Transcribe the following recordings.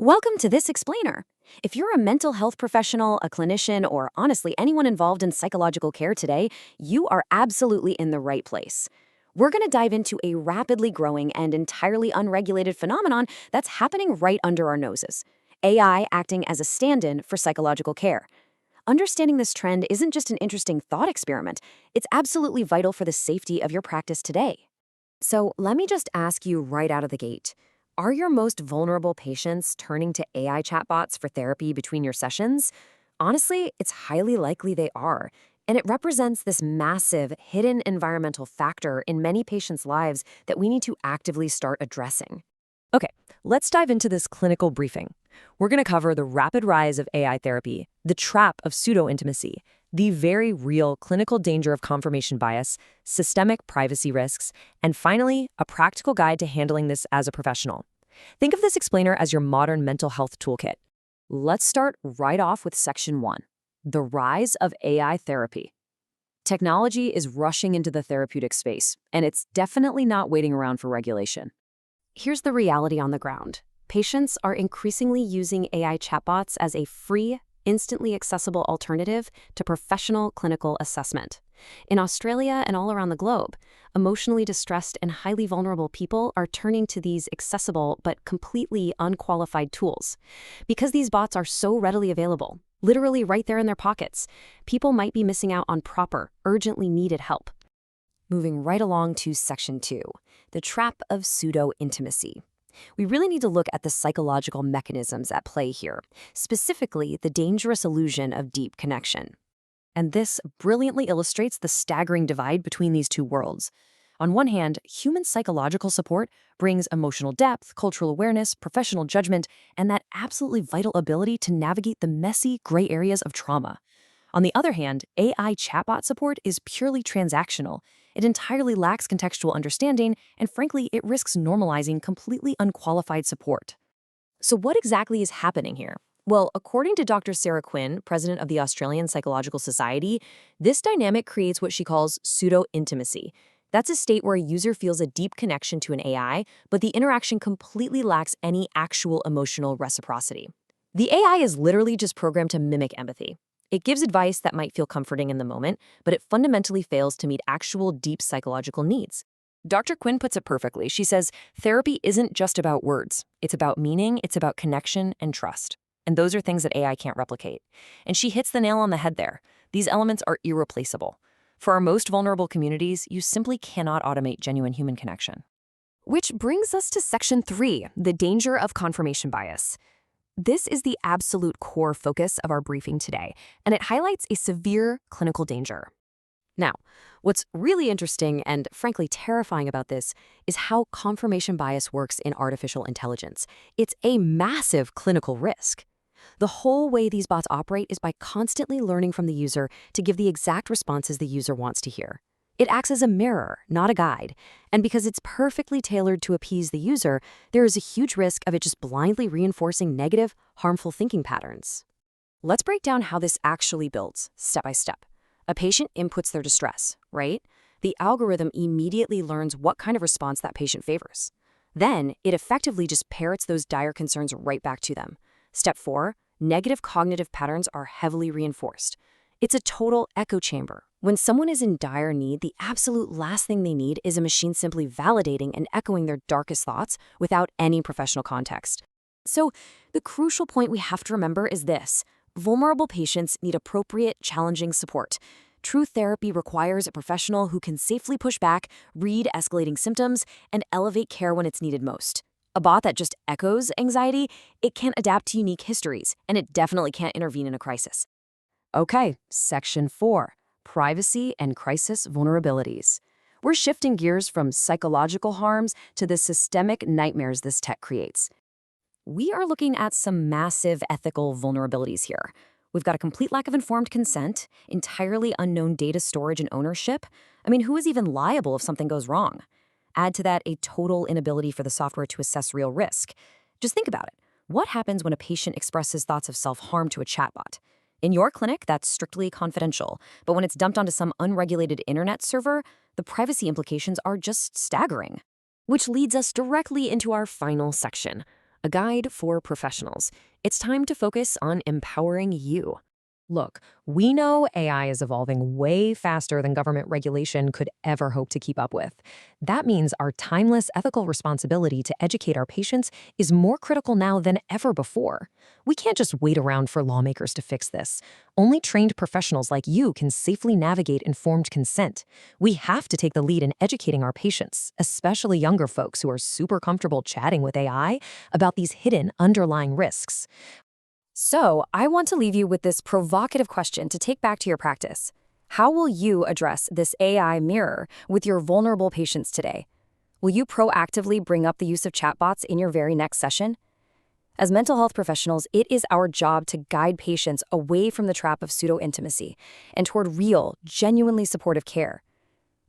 Welcome to this explainer. If you're a mental health professional, a clinician, or honestly anyone involved in psychological care today, you are absolutely in the right place. We're going to dive into a rapidly growing and entirely unregulated phenomenon that's happening right under our noses. AI acting as a stand-in for psychological care. Understanding this trend isn't just an interesting thought experiment, it's absolutely vital for the safety of your practice today. So let me just ask you right out of the gate. Are your most vulnerable patients turning to AI chatbots for therapy between your sessions? Honestly, it's highly likely they are, and it represents this massive, hidden environmental factor in many patients' lives that we need to actively start addressing. Okay, let's dive into this clinical briefing. We're going to cover the rapid rise of AI therapy, the trap of pseudo-intimacy, the very real clinical danger of confirmation bias, systemic privacy risks, and finally, a practical guide to handling this as a professional. Think of this explainer as your modern mental health toolkit. Let's start right off with Section 1, the rise of AI therapy. Technology is rushing into the therapeutic space, and it's definitely not waiting around for regulation. Here's the reality on the ground. Patients are increasingly using AI chatbots as a free, instantly accessible alternative to professional clinical assessment. In Australia and all around the globe, emotionally distressed and highly vulnerable people are turning to these accessible but completely unqualified tools. Because these bots are so readily available, literally right there in their pockets, people might be missing out on proper, urgently needed help. Moving right along to Section 2, the trap of pseudo-intimacy. We really need to look at the psychological mechanisms at play here, specifically the dangerous illusion of deep connection. And this brilliantly illustrates the staggering divide between these two worlds. On one hand, human psychological support brings emotional depth, cultural awareness, professional judgment, and that absolutely vital ability to navigate the messy, gray areas of trauma. On the other hand, AI chatbot support is purely transactional. It entirely lacks contextual understanding, and frankly, it risks normalizing completely unqualified support. So what exactly is happening here? Well, according to Dr. Sahra Quinn, president of the Australian Psychological Society, this dynamic creates what she calls pseudo-intimacy. That's a state where a user feels a deep connection to an AI, but the interaction completely lacks any actual emotional reciprocity. The AI is literally just programmed to mimic empathy. It gives advice that might feel comforting in the moment, but it fundamentally fails to meet actual deep psychological needs. Dr. Quinn puts it perfectly. She says, therapy isn't just about words. It's about meaning, it's about connection and trust. And those are things that AI can't replicate. And she hits the nail on the head there. These elements are irreplaceable. For our most vulnerable communities, you simply cannot automate genuine human connection. Which brings us to Section 3, the danger of confirmation bias. This is the absolute core focus of our briefing today, and it highlights a severe clinical danger. Now, what's really interesting and frankly terrifying about this is how confirmation bias works in artificial intelligence. It's a massive clinical risk. The whole way these bots operate is by constantly learning from the user to give the exact responses the user wants to hear. It acts as a mirror, not a guide, and because it's perfectly tailored to appease the user, there is a huge risk of it just blindly reinforcing negative, harmful thinking patterns. Let's break down how this actually builds, step by step. A patient inputs their distress, right? The algorithm immediately learns what kind of response that patient favors. Then, it effectively just parrots those dire concerns right back to them. Step 4, negative cognitive patterns are heavily reinforced. It's a total echo chamber. When someone is in dire need, the absolute last thing they need is a machine simply validating and echoing their darkest thoughts without any professional context. So, the crucial point we have to remember is this. Vulnerable patients need appropriate, challenging support. True therapy requires a professional who can safely push back, read escalating symptoms, and elevate care when it's needed most. A bot that just echoes anxiety, it can't adapt to unique histories, and it definitely can't intervene in a crisis. Okay, Section 4, privacy and crisis vulnerabilities. We're shifting gears from psychological harms to the systemic nightmares this tech creates. We are looking at some massive ethical vulnerabilities here. We've got a complete lack of informed consent, entirely unknown data storage and ownership. I mean, who is even liable if something goes wrong? Add to that a total inability for the software to assess real risk. Just think about it. What happens when a patient expresses thoughts of self-harm to a chatbot? In your clinic, that's strictly confidential, but when it's dumped onto some unregulated internet server, the privacy implications are just staggering. Which leads us directly into our final section, a guide for professionals. It's time to focus on empowering you. Look, we know AI is evolving way faster than government regulation could ever hope to keep up with. That means our timeless ethical responsibility to educate our patients is more critical now than ever before. We can't just wait around for lawmakers to fix this. Only trained professionals like you can safely navigate informed consent. We have to take the lead in educating our patients, especially younger folks who are super comfortable chatting with AI about these hidden underlying risks. So, I want to leave you with this provocative question to take back to your practice. How will you address this AI mirror with your vulnerable patients today? Will you proactively bring up the use of chatbots in your very next session? As mental health professionals, it is our job to guide patients away from the trap of pseudo-intimacy and toward real, genuinely supportive care.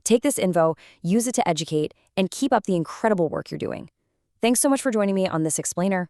Take this info, use it to educate, and keep up the incredible work you're doing. Thanks so much for joining me on this explainer.